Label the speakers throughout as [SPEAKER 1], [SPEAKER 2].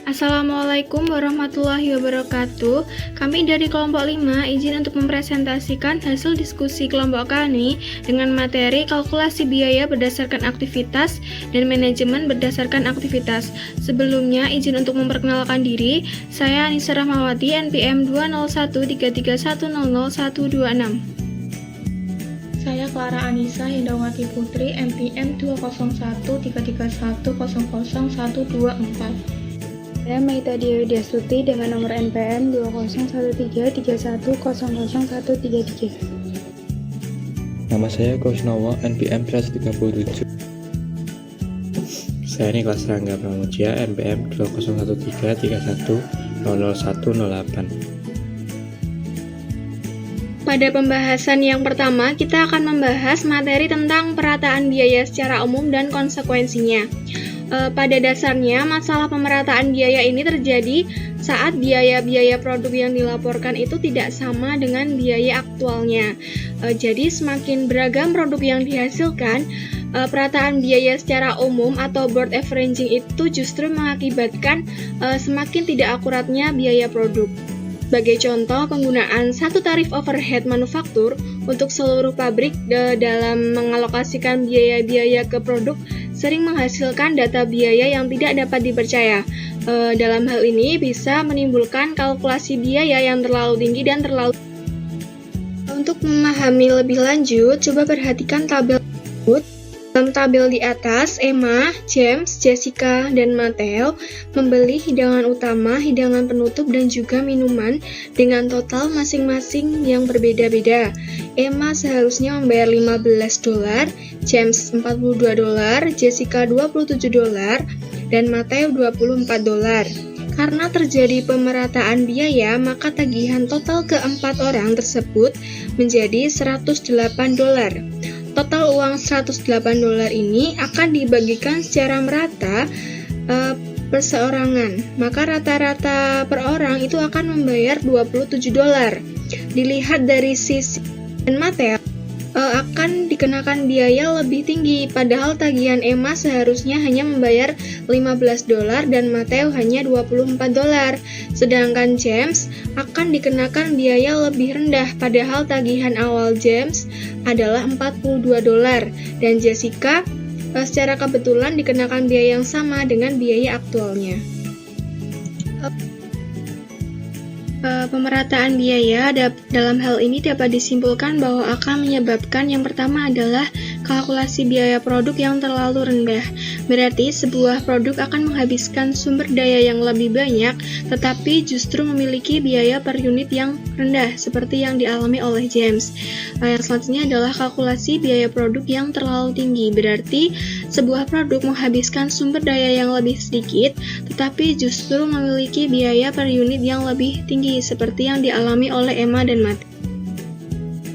[SPEAKER 1] Assalamualaikum warahmatullahi wabarakatuh. Kami dari kelompok 5 izin untuk mempresentasikan hasil diskusi kelompok kami dengan materi kalkulasi biaya berdasarkan aktivitas dan manajemen berdasarkan aktivitas. Sebelumnya izin untuk memperkenalkan diri. Saya Anissa Rahmawati, NPM 20133100126.
[SPEAKER 2] Saya Clara Anissa Hindawati Putri, NPM 20133100124.
[SPEAKER 3] Saya Maita Dewi Destuti dengan nomor NPM 2013310133.
[SPEAKER 4] Nama saya Kusnowo, NPM 137. Saya Niklas Rangga Pramudia, NPM 2013310108.
[SPEAKER 1] Pada pembahasan yang pertama, kita akan membahas materi tentang perataan biaya secara umum dan konsekuensinya. Pada dasarnya, masalah pemerataan biaya ini terjadi saat biaya-biaya produk yang dilaporkan itu tidak sama dengan biaya aktualnya. Jadi, semakin beragam produk yang dihasilkan, perataan biaya secara umum atau broad averaging itu justru mengakibatkan semakin tidak akuratnya biaya produk. Sebagai contoh, penggunaan satu tarif overhead manufaktur untuk seluruh pabrik dalam mengalokasikan biaya-biaya ke produk sering menghasilkan data biaya yang tidak dapat dipercaya. Dalam hal ini bisa menimbulkan kalkulasi biaya yang terlalu tinggi dan terlalu. Untuk memahami lebih lanjut, coba perhatikan tabel tersebut. Dalam tabel di atas, Emma, James, Jessica, dan Mateo membeli hidangan utama, hidangan penutup, dan juga minuman dengan total masing-masing yang berbeda-beda. Emma seharusnya membayar $15, James $42, Jessica $27, dan Mateo $24. Karena terjadi pemerataan biaya, maka tagihan total ke 4 orang tersebut menjadi $108. Total uang $108 ini akan dibagikan secara merata perseorangan, maka rata-rata per orang itu akan membayar $27. Dilihat dari sisi dan Mateo akan dikenakan biaya lebih tinggi, padahal tagihan Emma seharusnya hanya membayar $15 dan Mateo hanya $24. Sedangkan James akan dikenakan biaya lebih rendah, padahal tagihan awal James adalah $42 dan Jessica secara kebetulan dikenakan biaya yang sama dengan biaya aktualnya. Pemerataan biaya dalam hal ini dapat disimpulkan bahwa akan menyebabkan yang pertama adalah kalkulasi biaya produk yang terlalu rendah. Berarti sebuah produk akan menghabiskan sumber daya yang lebih banyak tetapi justru memiliki biaya per unit yang rendah seperti yang dialami oleh James. Yang selanjutnya adalah kalkulasi biaya produk yang terlalu tinggi. Berarti sebuah produk menghabiskan sumber daya yang lebih sedikit tetapi justru memiliki biaya per unit yang lebih tinggi seperti yang dialami oleh Emma dan Mateo.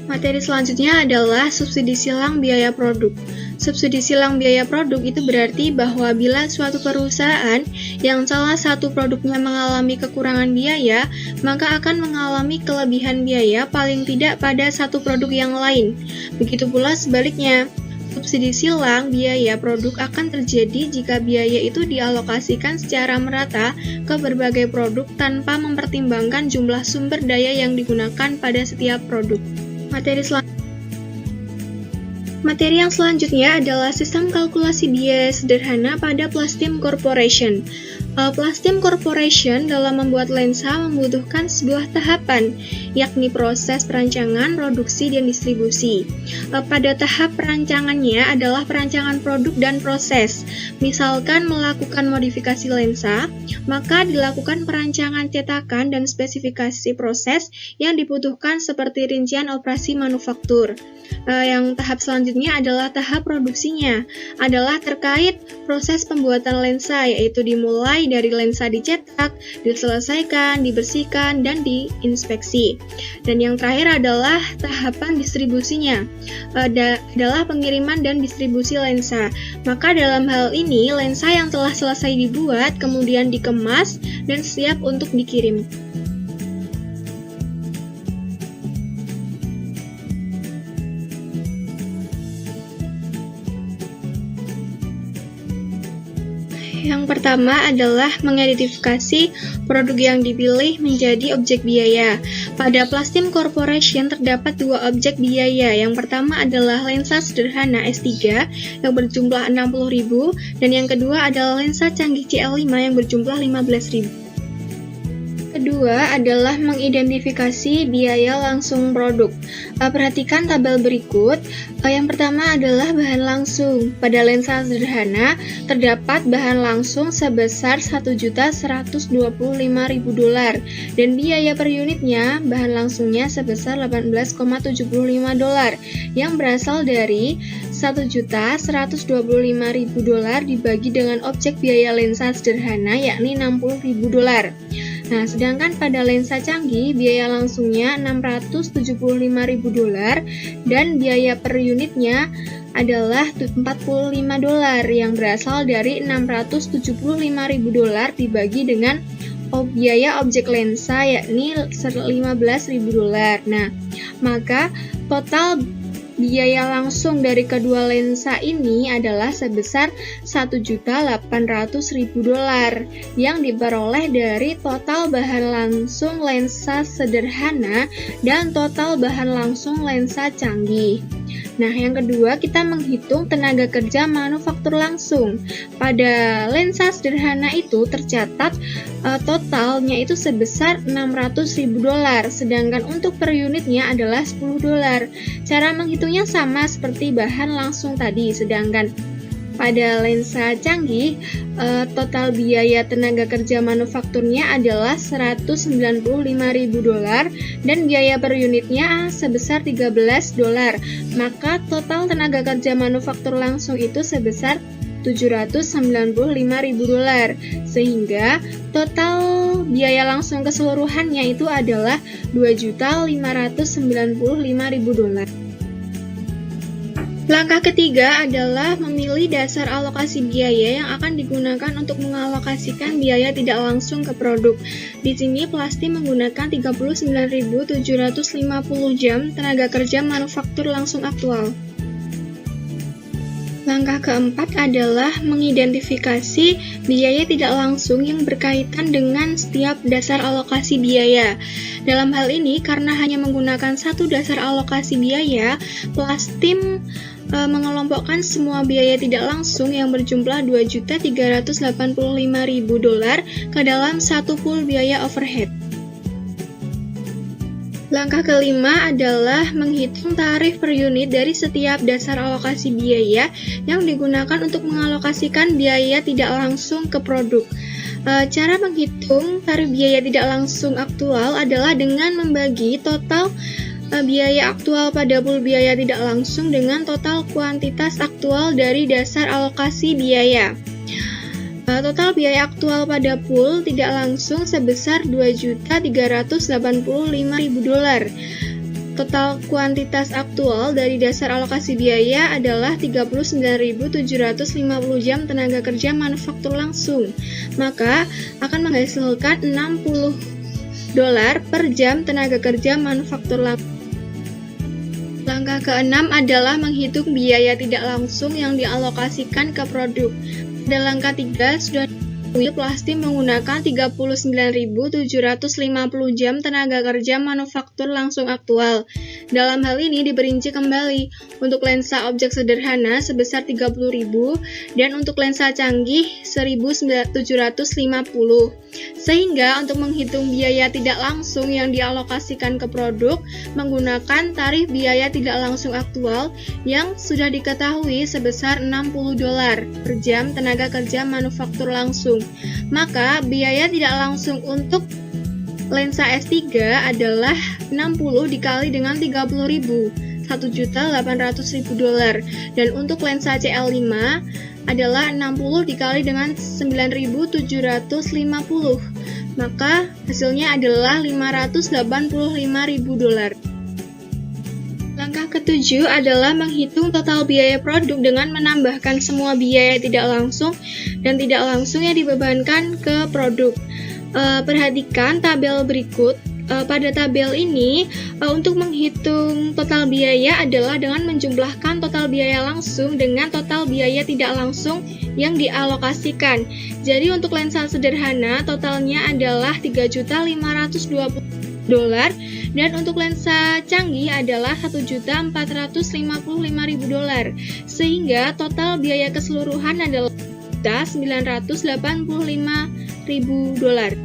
[SPEAKER 1] Materi selanjutnya adalah subsidi silang biaya produk. Subsidi silang biaya produk itu berarti bahwa bila suatu perusahaan yang salah satu produknya mengalami kekurangan biaya, maka akan mengalami kelebihan biaya paling tidak pada satu produk yang lain. Begitu pula sebaliknya. Subsidi silang biaya produk akan terjadi jika biaya itu dialokasikan secara merata ke berbagai produk tanpa mempertimbangkan jumlah sumber daya yang digunakan pada setiap produk. Materi yang selanjutnya adalah sistem kalkulasi biaya sederhana pada Plastim Corporation. Plastim Corporation dalam membuat lensa membutuhkan sebuah tahapan, yakni proses perancangan, produksi, dan distribusi. Pada tahap perancangannya adalah perancangan produk dan proses. Misalkan melakukan modifikasi lensa, maka dilakukan perancangan cetakan dan spesifikasi proses yang dibutuhkan seperti rincian operasi manufaktur. Yang tahap selanjutnya adalah tahap produksinya, adalah terkait proses pembuatan lensa, yaitu dimulai dari lensa dicetak, diselesaikan, dibersihkan, dan diinspeksi. Dan yang terakhir adalah tahapan distribusinya, adalah pengiriman dan distribusi lensa. Maka dalam hal ini, lensa yang telah selesai dibuat, kemudian dikemas, dan siap untuk dikirim. yang pertama adalah mengidentifikasi produk yang dipilih menjadi objek biaya. Pada Plastim Corporation terdapat dua objek biaya. Yang pertama adalah lensa sederhana S3 yang berjumlah 60.000 dan yang kedua adalah lensa canggih CL5 yang berjumlah 15.000. Kedua adalah mengidentifikasi biaya langsung produk. Perhatikan tabel berikut. Yang pertama adalah bahan langsung. Pada lensa sederhana terdapat bahan langsung sebesar $1.125.000 dan biaya per unitnya bahan langsungnya sebesar $18,75 yang berasal dari $1.125.000 dibagi dengan objek biaya lensa sederhana yakni $60.000. Nah, sedangkan pada lensa canggih biaya langsungnya $675.000 dan biaya per unitnya adalah $45 yang berasal dari $675.000 dibagi dengan biaya objek lensa yakni $15.000. Nah, maka total biaya langsung dari kedua lensa ini adalah sebesar $1.800.000 yang diperoleh dari total bahan langsung lensa sederhana dan total bahan langsung lensa canggih. Nah, yang kedua kita menghitung tenaga kerja manufaktur langsung. Pada lensa sederhana itu tercatat totalnya itu sebesar $600.000, sedangkan untuk per unitnya adalah $10. Cara menghitungnya sama seperti bahan langsung tadi, sedangkan pada lensa canggih, total biaya tenaga kerja manufakturnya adalah $195.000 dan biaya per unitnya sebesar $13. Maka total tenaga kerja manufaktur langsung itu sebesar $795.000, sehingga total biaya langsung keseluruhannya itu adalah $2.595.000. Langkah ketiga adalah memilih dasar alokasi biaya yang akan digunakan untuk mengalokasikan biaya tidak langsung ke produk. Di sini Plastim menggunakan 39.750 jam tenaga kerja manufaktur langsung aktual. Langkah keempat adalah mengidentifikasi biaya tidak langsung yang berkaitan dengan setiap dasar alokasi biaya. Dalam hal ini, karena hanya menggunakan satu dasar alokasi biaya, Plastim mengelompokkan semua biaya tidak langsung yang berjumlah $2.385.000 ke dalam satu pool biaya overhead. Langkah kelima adalah menghitung tarif per unit dari setiap dasar alokasi biaya yang digunakan untuk mengalokasikan biaya tidak langsung ke produk. Cara menghitung tarif biaya tidak langsung aktual adalah dengan membagi total biaya aktual pada pool biaya tidak langsung dengan total kuantitas aktual dari dasar alokasi biaya. Total biaya aktual pada pool tidak langsung sebesar $2.385.000. Total kuantitas aktual dari dasar alokasi biaya adalah 39.750 jam tenaga kerja manufaktur langsung. Maka akan menghasilkan $60 per jam tenaga kerja manufaktur langsung. Langkah keenam adalah menghitung biaya tidak langsung yang dialokasikan ke produk. Pada langkah 3 sudah Plastim menggunakan 39.750 jam tenaga kerja manufaktur langsung aktual. Dalam hal ini diperinci kembali untuk lensa objek sederhana sebesar 30.000 dan untuk lensa canggih 1.750. Sehingga untuk menghitung biaya tidak langsung yang dialokasikan ke produk menggunakan tarif biaya tidak langsung aktual yang sudah diketahui sebesar $60 per jam tenaga kerja manufaktur langsung. Maka biaya tidak langsung untuk lensa S3 adalah 60 dikali dengan 30.000, $1.800.000, dan untuk lensa CL5 adalah 60 dikali dengan 9.750, maka hasilnya adalah $585.000. Langkah ketujuh adalah menghitung total biaya produk dengan menambahkan semua biaya tidak langsung dan tidak langsung yang dibebankan ke produk. Perhatikan tabel berikut. Pada tabel ini, untuk menghitung total biaya adalah dengan menjumlahkan total biaya langsung dengan total biaya tidak langsung yang dialokasikan. Jadi untuk lensa sederhana totalnya adalah $3.520 dan untuk lensa canggih adalah $1.455.000, sehingga total biaya keseluruhan adalah $985.000.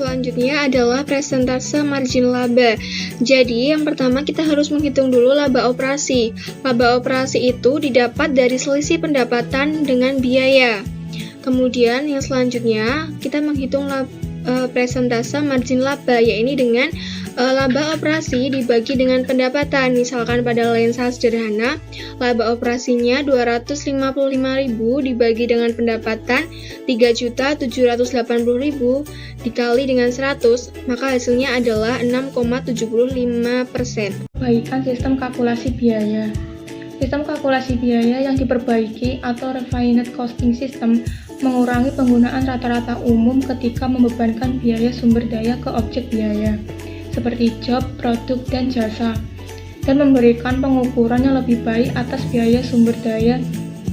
[SPEAKER 1] Selanjutnya adalah presentase margin laba. Jadi, yang pertama kita harus menghitung dulu laba operasi. Laba operasi itu didapat dari selisih pendapatan dengan biaya. Kemudian, yang selanjutnya kita menghitung presentase margin laba, yaitu dengan laba operasi dibagi dengan pendapatan. Misalkan pada lensa sederhana, laba operasinya 255.000 dibagi dengan pendapatan 3.780.000 dikali dengan 100, maka hasilnya adalah 6,75%.
[SPEAKER 2] Perbaikan sistem kalkulasi biaya. Sistem kalkulasi biaya yang diperbaiki atau refined costing system mengurangi penggunaan rata-rata umum ketika membebankan biaya sumber daya ke objek biaya, seperti job, produk, dan jasa, dan memberikan pengukuran yang lebih baik atas biaya sumber daya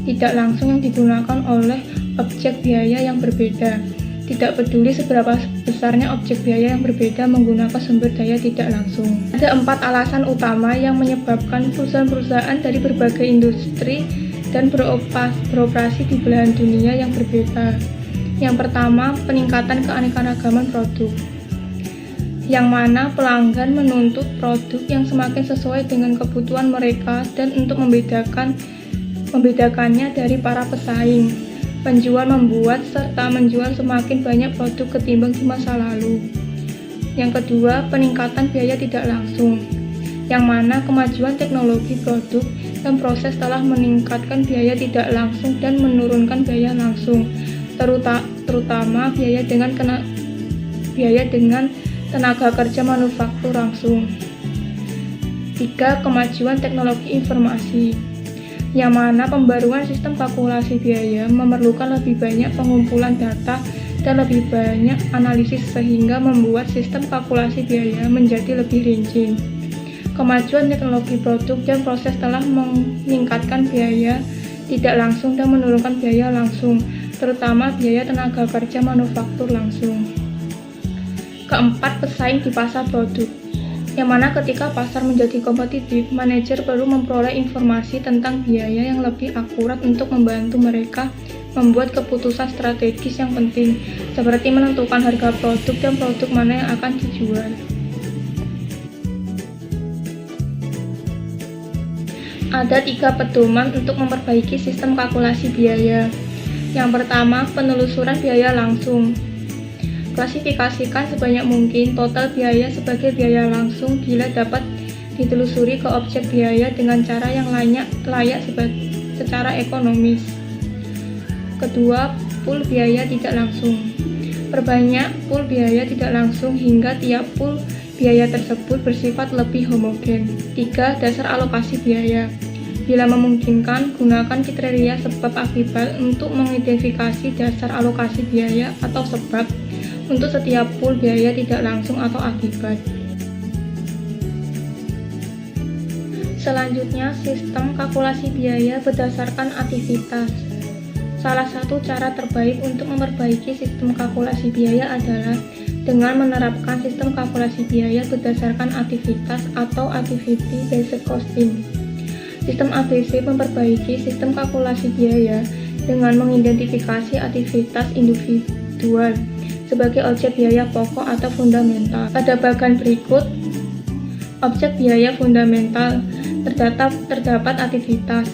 [SPEAKER 2] tidak langsung yang digunakan oleh objek biaya yang berbeda. Tidak peduli seberapa besarnya objek biaya yang berbeda menggunakan sumber daya tidak langsung. Ada 4 alasan utama yang menyebabkan perusahaan-perusahaan dari berbagai industri dan beroperasi di belahan dunia yang berbeda. Yang pertama, peningkatan keanekaragaman produk, yang mana pelanggan menuntut produk yang semakin sesuai dengan kebutuhan mereka dan untuk membedakannya dari para pesaing. Penjual membuat serta menjual semakin banyak produk ketimbang di masa lalu. Yang kedua, peningkatan biaya tidak langsung, yang mana kemajuan teknologi produk dan proses telah meningkatkan biaya tidak langsung dan menurunkan biaya langsung, terutama biaya dengan tenaga kerja manufaktur langsung. 3. Kemajuan teknologi informasi, yang mana pembaruan sistem kalkulasi biaya memerlukan lebih banyak pengumpulan data dan lebih banyak analisis sehingga membuat sistem kalkulasi biaya menjadi lebih rinci. Kemajuan teknologi produk dan proses telah meningkatkan biaya tidak langsung dan menurunkan biaya langsung, terutama biaya tenaga kerja manufaktur langsung. Keempat, pesaing di pasar produk, yang mana ketika pasar menjadi kompetitif, manajer perlu memperoleh informasi tentang biaya yang lebih akurat untuk membantu mereka membuat keputusan strategis yang penting, seperti menentukan harga produk dan produk mana yang akan dijual. Ada 3 pedoman untuk memperbaiki sistem kalkulasi biaya. Yang pertama, penelusuran biaya langsung. Klasifikasikan sebanyak mungkin total biaya sebagai biaya langsung bila dapat ditelusuri ke objek biaya dengan cara yang layak secara ekonomis. Kedua, pool biaya tidak langsung. Perbanyak pool biaya tidak langsung hingga tiap pool biaya tersebut bersifat lebih homogen. 3. Dasar alokasi biaya. Bila memungkinkan, gunakan kriteria sebab akibat untuk mengidentifikasi dasar alokasi biaya atau sebab untuk setiap pool biaya tidak langsung atau akibat. Selanjutnya, sistem kalkulasi biaya berdasarkan aktivitas. Salah satu cara terbaik untuk memperbaiki sistem kalkulasi biaya adalah dengan menerapkan sistem kalkulasi biaya berdasarkan aktivitas atau Activity Based Costing. Sistem ABC memperbaiki sistem kalkulasi biaya dengan mengidentifikasi aktivitas individual sebagai objek biaya pokok atau fundamental. Pada bagian berikut, objek biaya fundamental terdapat aktivitas.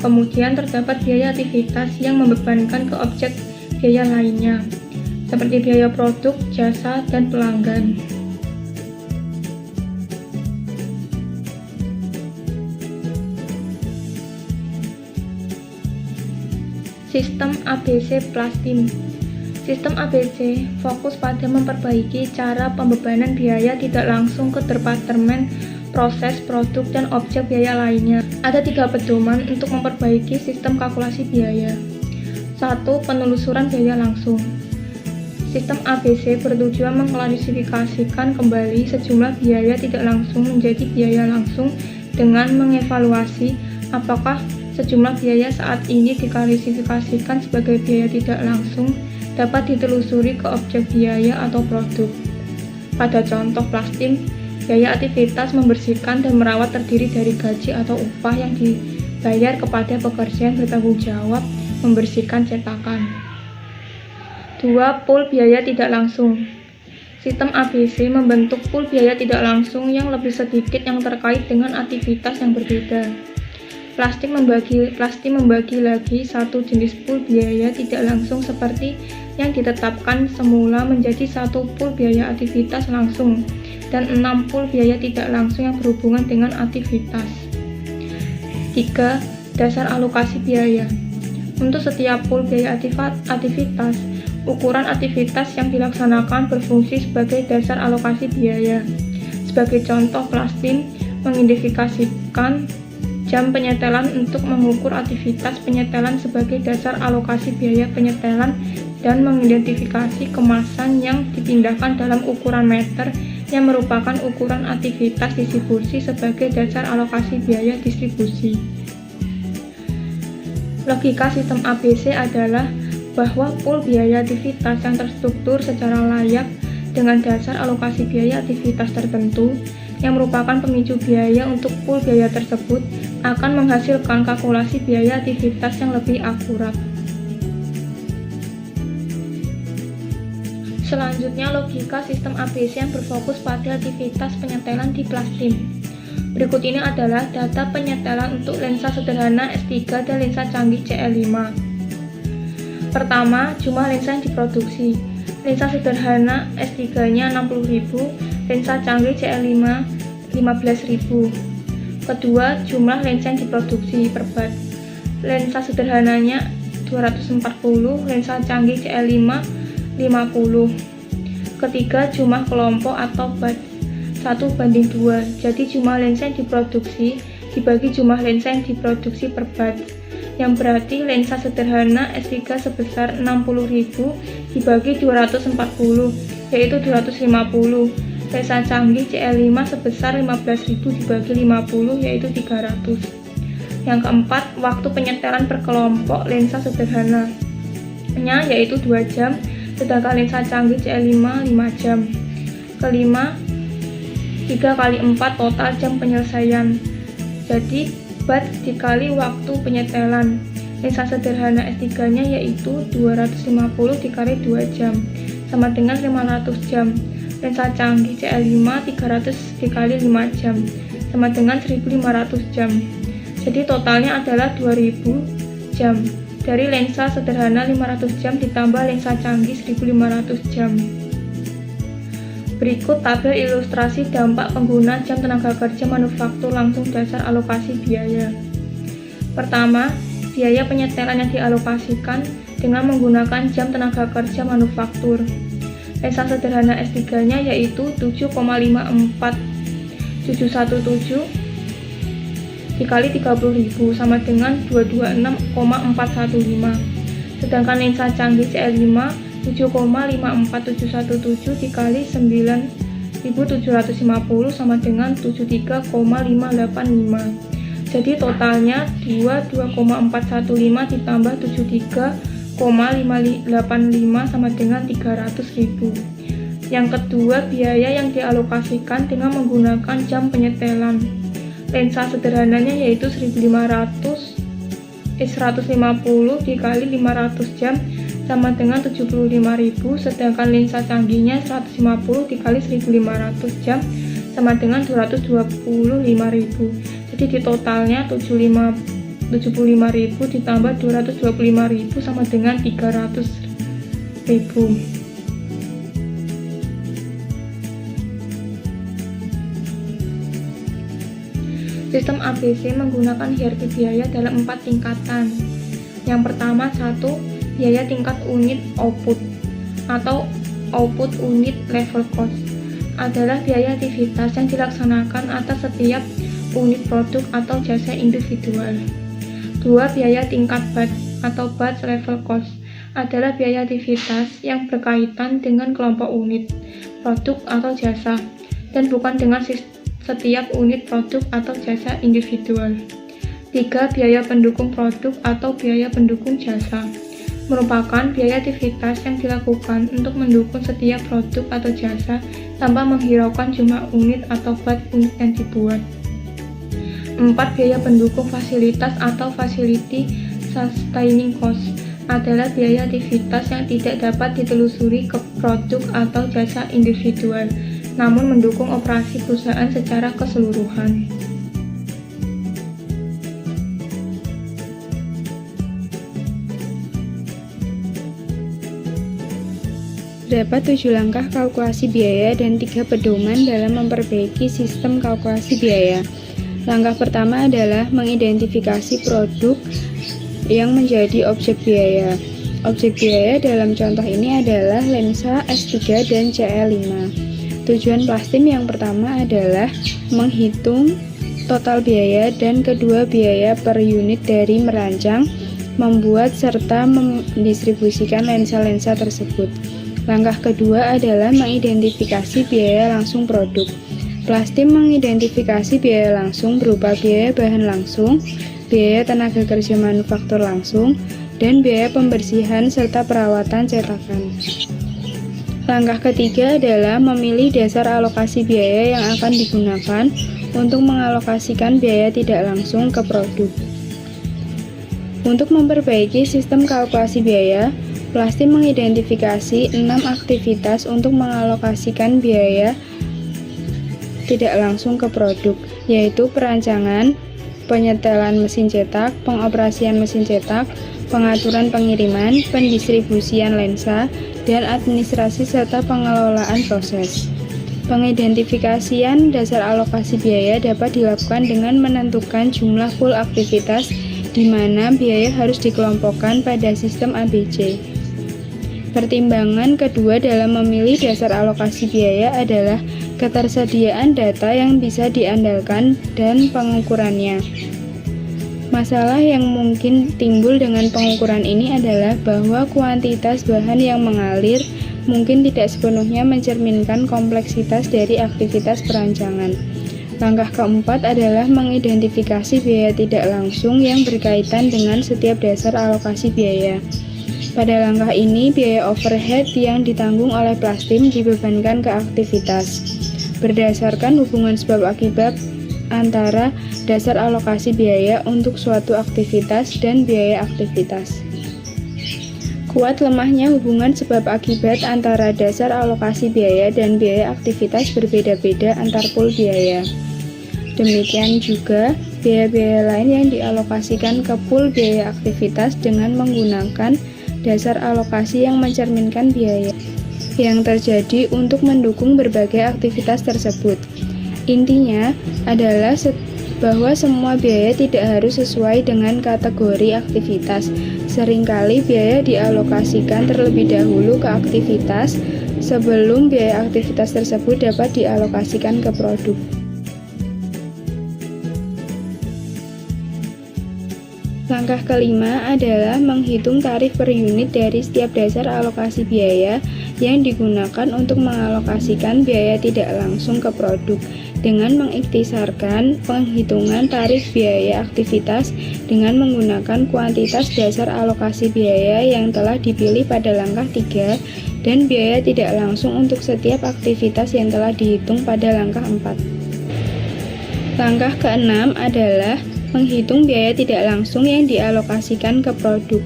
[SPEAKER 2] Kemudian terdapat biaya aktivitas yang membebankan ke objek biaya lainnya, seperti biaya produk, jasa, dan pelanggan. Sistem ABC plus TIM. Sistem ABC fokus pada memperbaiki cara pembebanan biaya tidak langsung ke departemen, proses, produk, dan objek biaya lainnya. Ada 3 pedoman untuk memperbaiki sistem kalkulasi biaya. 1. Penelusuran biaya langsung. Sistem ABC bertujuan mengklasifikasikan kembali sejumlah biaya tidak langsung menjadi biaya langsung dengan mengevaluasi apakah sejumlah biaya saat ini diklasifikasikan sebagai biaya tidak langsung dapat ditelusuri ke objek biaya atau produk. Pada contoh plastik, biaya aktivitas membersihkan dan merawat terdiri dari gaji atau upah yang dibayar kepada pekerja yang bertanggung jawab membersihkan cetakan. 2. Pool biaya tidak langsung. Sistem ABC membentuk pool biaya tidak langsung yang lebih sedikit yang terkait dengan aktivitas yang berbeda. Plastik membagi lagi satu jenis pool biaya tidak langsung seperti yang ditetapkan semula menjadi satu pool biaya aktivitas langsung dan 6 pool biaya tidak langsung yang berhubungan dengan aktivitas. 3. Dasar alokasi biaya. Untuk setiap pool biaya aktivitas, ukuran aktivitas yang dilaksanakan berfungsi sebagai dasar alokasi biaya. Sebagai contoh, plastik mengidentifikasikan jam penyetelan untuk mengukur aktivitas penyetelan sebagai dasar alokasi biaya penyetelan dan mengidentifikasi kemasan yang dipindahkan dalam ukuran meter yang merupakan ukuran aktivitas distribusi sebagai dasar alokasi biaya distribusi. Logika sistem ABC adalah bahwa pool biaya aktivitas yang terstruktur secara layak dengan dasar alokasi biaya aktivitas tertentu yang merupakan pemicu biaya untuk pool biaya tersebut akan menghasilkan kalkulasi biaya aktivitas yang lebih akurat. Selanjutnya, logika sistem ABC yang berfokus pada aktivitas penyetelan di plastik. Berikut ini adalah data penyetelan untuk lensa sederhana S3 dan lensa canggih CL5. Pertama, jumlah lensa yang diproduksi. Lensa sederhana S3-nya 60.000, lensa canggih CL5 15.000. Kedua, jumlah lensa yang diproduksi per bat. Lensa sederhananya 240, lensa canggih CL5 50. Ketiga, jumlah kelompok atau bat 1:2. Jadi jumlah lensa yang diproduksi dibagi jumlah lensa yang diproduksi per bat, yang berarti lensa sederhana S3 sebesar 60.000 dibagi 240, yaitu 250. Lensa canggih CL5 sebesar 15.000 dibagi 50, yaitu 300. Yang keempat, waktu penyetelan per kelompok lensa sederhananya yaitu 2 jam, sedangkan lensa canggih CL5 5 jam. Kelima, 3 kali 4 total jam penyelesaian. Jadi, bat dikali waktu penyetelan. Lensa sederhana S3-nya yaitu 250 dikali 2 jam, sama dengan 500 jam. Lensa canggih CL5 300 dikali 5 jam, sama dengan 1500 jam. Jadi totalnya adalah 2000 jam. Dari lensa sederhana 500 jam ditambah lensa canggih 1500 jam. Berikut tabel ilustrasi dampak penggunaan jam tenaga kerja manufaktur langsung dasar alokasi biaya. Pertama, biaya penyetelan yang dialokasikan dengan menggunakan jam tenaga kerja manufaktur. Lensa sederhana S3-nya yaitu 7,54717 dikali 30.000 sama dengan 226,415. Sedangkan lensa canggih CL5 7,54717 dikali 9.750 sama dengan 73,585. Jadi totalnya 2,415 ditambah 73,585 sama dengan 300.000. Yang kedua, biaya yang dialokasikan dengan menggunakan jam penyetelan. Lensa sederhananya yaitu 150 dikali 500 jam sama dengan 75.000, sedangkan lensa canggihnya 150 dikali 1500 jam sama dengan 225.000. Jadi di totalnya 75.000 ditambah 225.000 sama dengan 300.000. Sistem ABC menggunakan hierarki biaya dalam 4 tingkatan. Yang pertama, 1. Biaya tingkat unit output atau output unit level cost adalah biaya aktivitas yang dilaksanakan atas setiap unit produk atau jasa individual. 2. Biaya tingkat batch atau batch level cost adalah biaya aktivitas yang berkaitan dengan kelompok unit, produk atau jasa, dan bukan dengan setiap unit produk atau jasa individual. 3. Biaya pendukung produk atau biaya pendukung jasa merupakan biaya aktivitas yang dilakukan untuk mendukung setiap produk atau jasa tanpa menghiraukan jumlah unit atau bat unit yang dibuat. 4. Biaya pendukung fasilitas atau facility sustaining cost adalah biaya aktivitas yang tidak dapat ditelusuri ke produk atau jasa individual, namun mendukung operasi perusahaan secara keseluruhan.
[SPEAKER 3] Terdapat 7 langkah kalkulasi biaya dan 3 pedoman dalam memperbaiki sistem kalkulasi biaya. Langkah pertama adalah mengidentifikasi produk yang menjadi objek biaya. Objek biaya dalam contoh ini adalah lensa S3 dan CL5. Tujuan Plastim yang pertama adalah menghitung total biaya dan kedua biaya per unit dari merancang, membuat serta mendistribusikan lensa-lensa tersebut. Langkah kedua adalah mengidentifikasi biaya langsung produk. Plastim mengidentifikasi biaya langsung berupa biaya bahan langsung, biaya tenaga kerja manufaktur langsung, dan biaya pembersihan serta perawatan cetakan. Langkah ketiga adalah memilih dasar alokasi biaya yang akan digunakan untuk mengalokasikan biaya tidak langsung ke produk. Untuk memperbaiki sistem kalkulasi biaya, Plastim mengidentifikasi 6 aktivitas untuk mengalokasikan biaya tidak langsung ke produk, yaitu perancangan, penyetelan mesin cetak, pengoperasian mesin cetak, pengaturan pengiriman, pendistribusian lensa, dan administrasi serta pengelolaan proses. Pengidentifikasian dasar alokasi biaya dapat dilakukan dengan menentukan jumlah pool aktivitas di mana biaya harus dikelompokkan pada sistem ABC. Pertimbangan kedua dalam memilih dasar alokasi biaya adalah ketersediaan data yang bisa diandalkan dan pengukurannya. Masalah yang mungkin timbul dengan pengukuran ini adalah bahwa kuantitas bahan yang mengalir mungkin tidak sepenuhnya mencerminkan kompleksitas dari aktivitas perancangan. Langkah keempat adalah mengidentifikasi biaya tidak langsung yang berkaitan dengan setiap dasar alokasi biaya. Pada langkah ini, biaya overhead yang ditanggung oleh Plastim dibebankan ke aktivitas, berdasarkan hubungan sebab akibat antara dasar alokasi biaya untuk suatu aktivitas dan biaya aktivitas. Kuat lemahnya hubungan sebab akibat antara dasar alokasi biaya dan biaya aktivitas berbeda-beda antar pool biaya. Demikian juga biaya-biaya lain yang dialokasikan ke pool biaya aktivitas dengan menggunakan dasar alokasi yang mencerminkan biaya yang terjadi untuk mendukung berbagai aktivitas tersebut. Intinya adalah bahwa semua biaya tidak harus sesuai dengan kategori aktivitas. Seringkali biaya dialokasikan terlebih dahulu ke aktivitas sebelum biaya aktivitas tersebut dapat dialokasikan ke produk. Langkah kelima adalah menghitung tarif per unit dari setiap dasar alokasi biaya yang digunakan untuk mengalokasikan biaya tidak langsung ke produk dengan mengiktisarkan penghitungan tarif biaya aktivitas dengan menggunakan kuantitas dasar alokasi biaya yang telah dipilih pada langkah 3 dan biaya tidak langsung untuk setiap aktivitas yang telah dihitung pada langkah 4. Langkah keenam adalah menghitung biaya tidak langsung yang dialokasikan ke produk.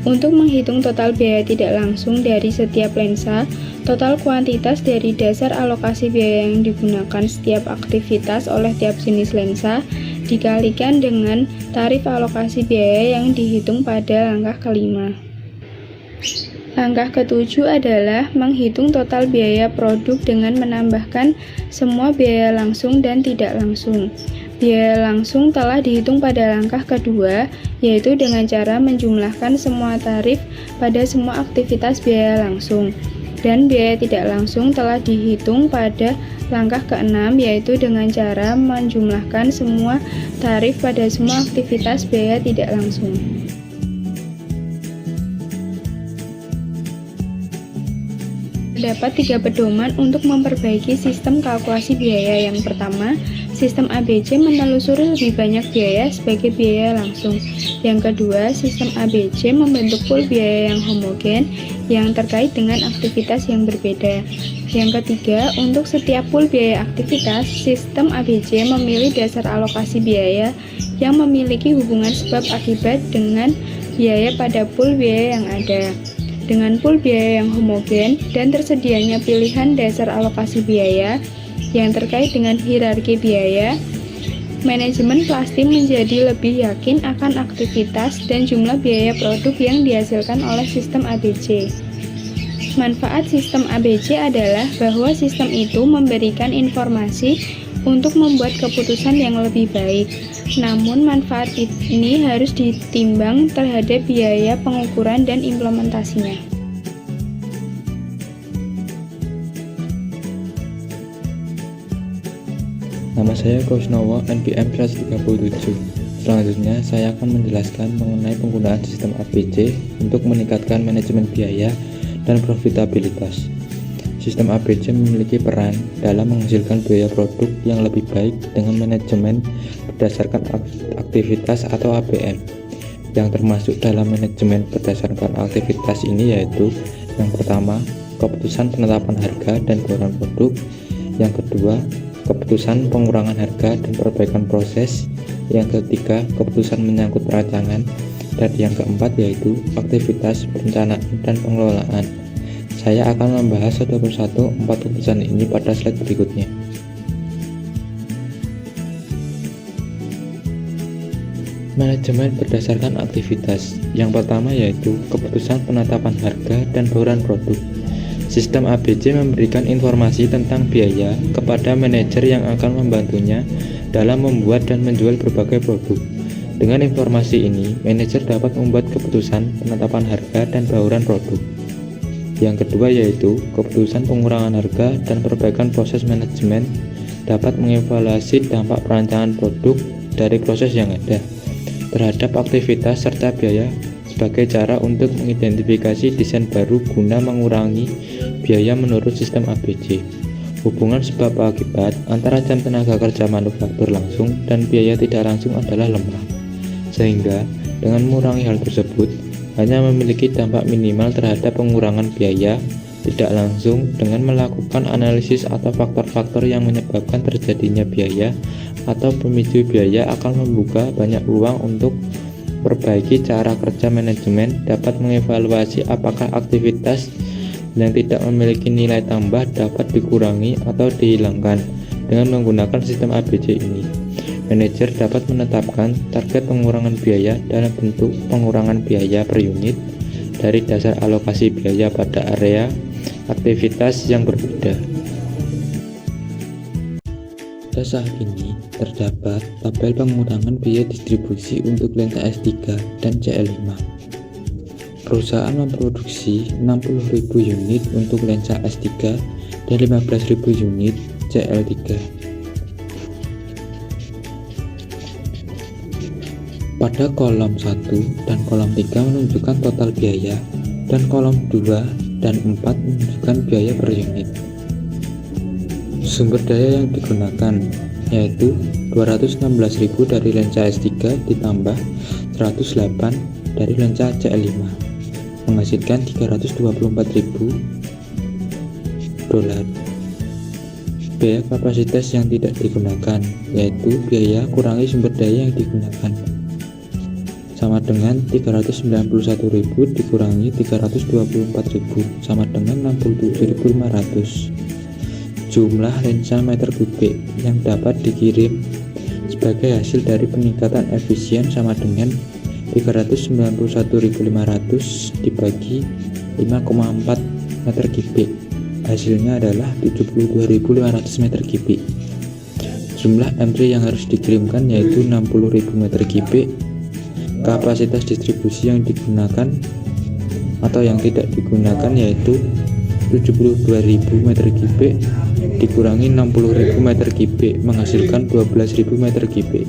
[SPEAKER 3] Untuk menghitung total biaya tidak langsung dari setiap lensa, total kuantitas dari dasar alokasi biaya yang digunakan setiap aktivitas oleh tiap jenis lensa dikalikan dengan tarif alokasi biaya yang dihitung pada langkah kelima. Langkah ketujuh adalah menghitung total biaya produk dengan menambahkan semua biaya langsung dan tidak langsung. Biaya langsung telah dihitung pada langkah kedua, yaitu dengan cara menjumlahkan semua tarif pada semua aktivitas biaya langsung. Dan biaya tidak langsung telah dihitung pada langkah keenam, yaitu dengan cara menjumlahkan semua tarif pada semua aktivitas biaya tidak langsung. terdapat 3 pedoman untuk memperbaiki sistem kalkulasi biaya. Yang pertama, sistem ABC menelusuri lebih banyak biaya sebagai biaya langsung. Yang kedua, sistem ABC membentuk pool biaya yang homogen yang terkait dengan aktivitas yang berbeda. Yang ketiga, untuk setiap pool biaya aktivitas, sistem ABC memilih dasar alokasi biaya yang memiliki hubungan sebab akibat dengan biaya pada pool biaya yang ada. Dengan pool biaya yang homogen dan tersedianya pilihan dasar alokasi biaya yang terkait dengan hierarki biaya, manajemen pasti menjadi lebih yakin akan aktivitas dan jumlah biaya produk yang dihasilkan oleh sistem ABC. Manfaat sistem ABC adalah bahwa sistem itu memberikan informasi untuk membuat keputusan yang lebih baik. Namun manfaat ini harus ditimbang terhadap biaya pengukuran dan implementasinya.
[SPEAKER 4] Nama saya Kusnowo, NPM 137. Selanjutnya, saya akan menjelaskan mengenai penggunaan sistem ABC untuk meningkatkan manajemen biaya dan profitabilitas. Sistem ABC memiliki peran dalam menghasilkan biaya produk yang lebih baik dengan manajemen berdasarkan aktivitas atau ABM. Yang termasuk dalam manajemen berdasarkan aktivitas ini yaitu yang pertama, keputusan penetapan harga dan bauran produk. Yang kedua, keputusan pengurangan harga dan perbaikan proses. Yang ketiga, keputusan menyangkut perancangan. Dan yang keempat yaitu aktivitas perencanaan dan pengelolaan. Saya akan membahas satu persatu 4 keputusan ini pada slide berikutnya. Manajemen berdasarkan aktivitas. Yang pertama yaitu keputusan penetapan harga dan bauran produk. Sistem ABC memberikan informasi tentang biaya kepada manajer yang akan membantunya dalam membuat dan menjual berbagai produk. Dengan informasi ini, manajer dapat membuat keputusan penetapan harga dan bauran produk. Yang kedua yaitu keputusan pengurangan harga dan perbaikan proses. Manajemen dapat mengevaluasi dampak perancangan produk dari proses yang ada terhadap aktivitas serta biaya sebagai cara untuk mengidentifikasi desain baru guna mengurangi biaya menurut sistem ABC. Hubungan sebab akibat antara jam tenaga kerja manufaktur langsung dan biaya tidak langsung adalah lemah, sehingga dengan mengurangi hal tersebut hanya memiliki dampak minimal terhadap pengurangan biaya tidak langsung. Dengan melakukan analisis atau faktor-faktor yang menyebabkan terjadinya biaya atau pemicu biaya akan membuka banyak ruang untuk perbaiki cara kerja. Manajemen dapat mengevaluasi apakah aktivitas yang tidak memiliki nilai tambah dapat dikurangi atau dihilangkan. Dengan menggunakan sistem ABC ini, manajer dapat menetapkan target pengurangan biaya dalam bentuk pengurangan biaya per unit dari dasar alokasi biaya pada area aktivitas yang berbeda. Pada saat ini terdapat tabel pengurangan biaya distribusi untuk lensa S3 dan CL5. Perusahaan memproduksi 60.000 unit untuk lensa S3 dan 15.000 unit CL3. Pada kolom 1 dan kolom 3 menunjukkan total biaya, dan kolom 2 dan 4 menunjukkan biaya per unit. Sumber daya yang digunakan yaitu 216.000 dari lensa S3 ditambah 108 dari lensa CL5 menghasilkan 324.000 dolar. Biaya kapasitas yang tidak digunakan yaitu biaya kurangi sumber daya yang digunakan sama dengan 391.000 dikurangi 324.000 sama dengan 67.500. Jumlah lensa meter kubik yang dapat dikirim sebagai hasil dari peningkatan efisien sama dengan 391.500 dibagi 5,4 meter kubik. Hasilnya adalah 72.500 meter kubik. Jumlah M3 yang harus dikirimkan yaitu 60.000 meter kubik. Kapasitas distribusi yang digunakan atau yang tidak digunakan yaitu 72.000 meter kubik dikurangi 60.000 meter kubik menghasilkan 12.000 meter kubik.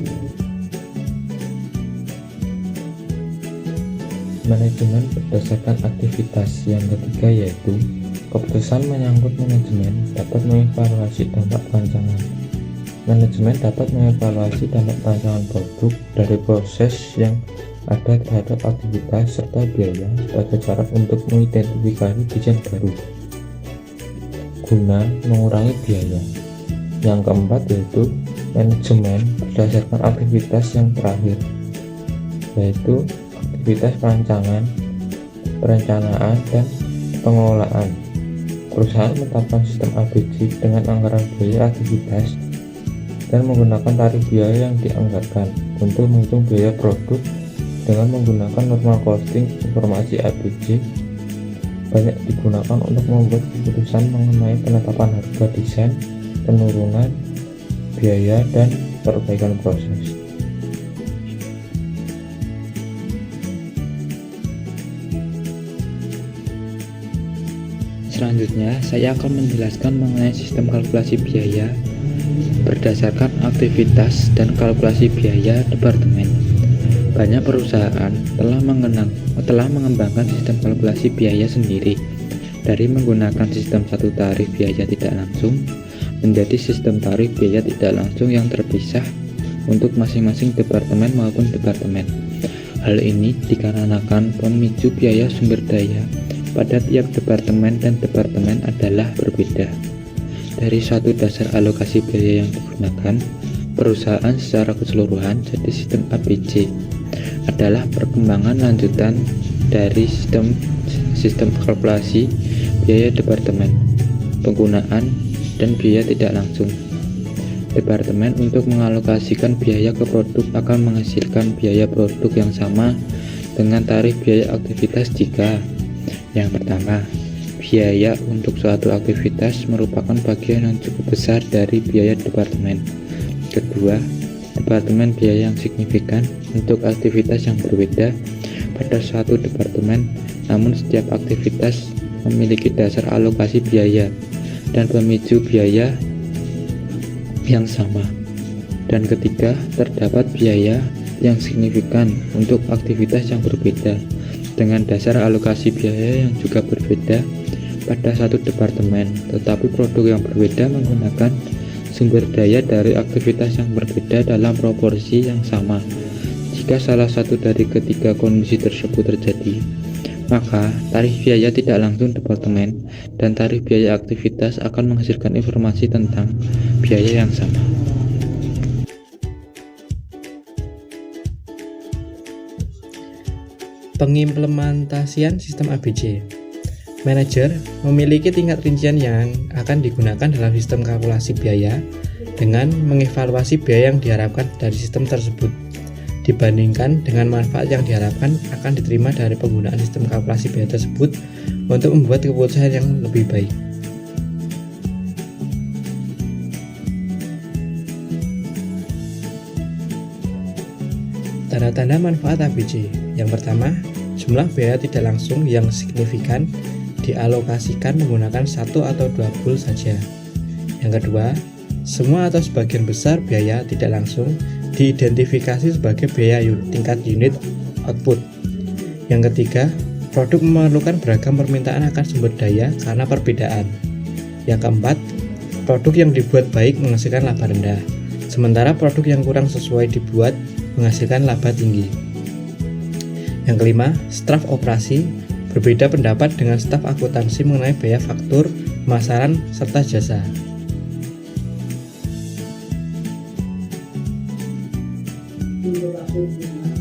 [SPEAKER 4] Manajemen berdasarkan aktivitas yang ketiga yaitu Keputusan menyangkut manajemen dapat mengevaluasi dampak perancangan. Manajemen dapat mengevaluasi dampak perancangan produk dari proses yang ada terhadap aktivitas serta biaya sebagai cara untuk mengidentifikasi desain baru guna mengurangi biaya. Yang keempat yaitu manajemen berdasarkan aktivitas yang terakhir, yaitu aktivitas perencanaan, dan pengelolaan. Perusahaan menetapkan sistem ABC dengan anggaran biaya aktivitas dan menggunakan tarif biaya yang dianggarkan untuk menghitung biaya produk dengan menggunakan normal costing. Informasi ABC banyak digunakan untuk membuat keputusan mengenai penetapan harga desain, penurunan biaya, dan perbaikan proses. Selanjutnya, saya akan menjelaskan mengenai sistem kalkulasi biaya berdasarkan aktivitas dan kalkulasi biaya departemen. Banyak perusahaan telah mengembangkan sistem kalkulasi biaya sendiri, dari menggunakan sistem satu tarif biaya tidak langsung menjadi sistem tarif biaya tidak langsung yang terpisah untuk masing-masing departemen maupun departemen. Hal ini dikarenakan pemicu biaya sumber daya pada tiap departemen dan departemen adalah berbeda. Dari suatu dasar alokasi biaya yang digunakan, perusahaan secara keseluruhan, jadi sistem ABC adalah perkembangan lanjutan dari sistem kalkulasi biaya departemen, penggunaan, dan biaya tidak langsung. Departemen untuk mengalokasikan biaya ke produk akan menghasilkan biaya produk yang sama dengan tarif biaya aktivitas jika yang pertama, biaya untuk suatu aktivitas merupakan bagian yang cukup besar dari biaya departemen. Kedua, departemen biaya yang signifikan untuk aktivitas yang berbeda pada suatu departemen, namun setiap aktivitas memiliki dasar alokasi biaya dan pemicu biaya yang sama. Dan ketiga, terdapat biaya yang signifikan untuk aktivitas yang berbeda dengan dasar alokasi biaya yang juga berbeda pada satu departemen, tetapi produk yang berbeda menggunakan sumber daya dari aktivitas yang berbeda dalam proporsi yang sama. Jika salah satu dari ketiga kondisi tersebut terjadi, maka tarif biaya tidak langsung departemen dan tarif biaya aktivitas akan menghasilkan informasi tentang biaya yang sama.
[SPEAKER 5] Pengimplementasian sistem ABC. Manajer memiliki tingkat rincian yang akan digunakan dalam sistem kalkulasi biaya dengan mengevaluasi biaya yang diharapkan dari sistem tersebut dibandingkan dengan manfaat yang diharapkan akan diterima dari penggunaan sistem kalkulasi biaya tersebut untuk membuat keputusan yang lebih baik. Tanda-tanda manfaat ABC. Yang pertama, jumlah biaya tidak langsung yang signifikan dialokasikan menggunakan satu atau dua pool saja. Yang kedua, semua atau sebagian besar biaya tidak langsung diidentifikasi sebagai biaya tingkat unit output. Yang ketiga, produk memerlukan beragam permintaan akan sumber daya karena perbedaan. Yang keempat, produk yang dibuat baik menghasilkan laba rendah, sementara produk yang kurang sesuai dibuat menghasilkan laba tinggi. Yang kelima, staf operasi berbeda pendapat dengan staf akuntansi mengenai biaya faktur, pemasaran, serta jasa.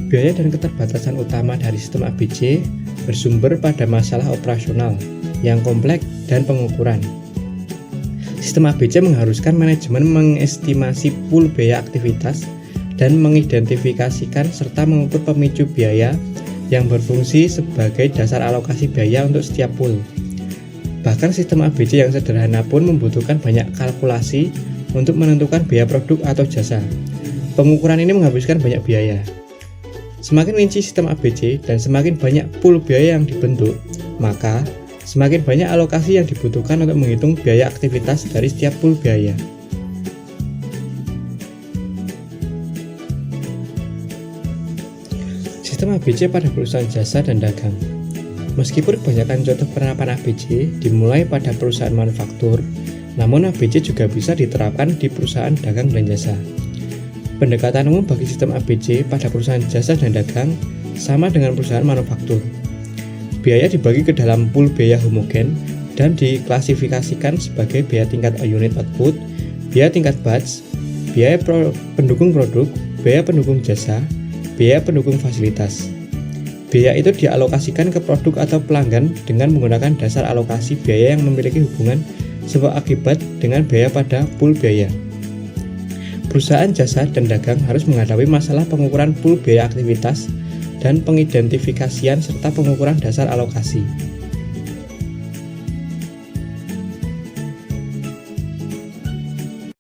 [SPEAKER 5] Biaya dan keterbatasan utama dari sistem ABC bersumber pada masalah operasional yang kompleks dan pengukuran. Sistem ABC mengharuskan manajemen mengestimasi pool biaya aktivitas dan mengidentifikasikan serta mengukur pemicu biaya yang berfungsi sebagai dasar alokasi biaya untuk setiap pool. Bahkan sistem ABC yang sederhana pun membutuhkan banyak kalkulasi untuk menentukan biaya produk atau jasa. Pengukuran ini menghabiskan banyak biaya. Semakin rinci sistem ABC dan semakin banyak pool biaya yang dibentuk, maka semakin banyak alokasi yang dibutuhkan untuk menghitung biaya aktivitas dari setiap pool biaya. Sistem ABC pada perusahaan jasa dan dagang. Meskipun kebanyakan contoh penerapan ABC dimulai pada perusahaan manufaktur, namun ABC juga bisa diterapkan di perusahaan dagang dan jasa. Pendekatan umum bagi sistem ABC pada perusahaan jasa dan dagang sama dengan perusahaan manufaktur. Biaya dibagi ke dalam pool biaya homogen dan diklasifikasikan sebagai biaya tingkat unit output, biaya tingkat batch, biaya pendukung produk, biaya pendukung jasa, biaya pendukung fasilitas. Biaya itu dialokasikan ke produk atau pelanggan dengan menggunakan dasar alokasi biaya yang memiliki hubungan sebab akibat dengan biaya pada pool biaya. Perusahaan jasa dan dagang harus menghadapi masalah pengukuran pool biaya aktivitas dan pengidentifikasian serta pengukuran dasar alokasi.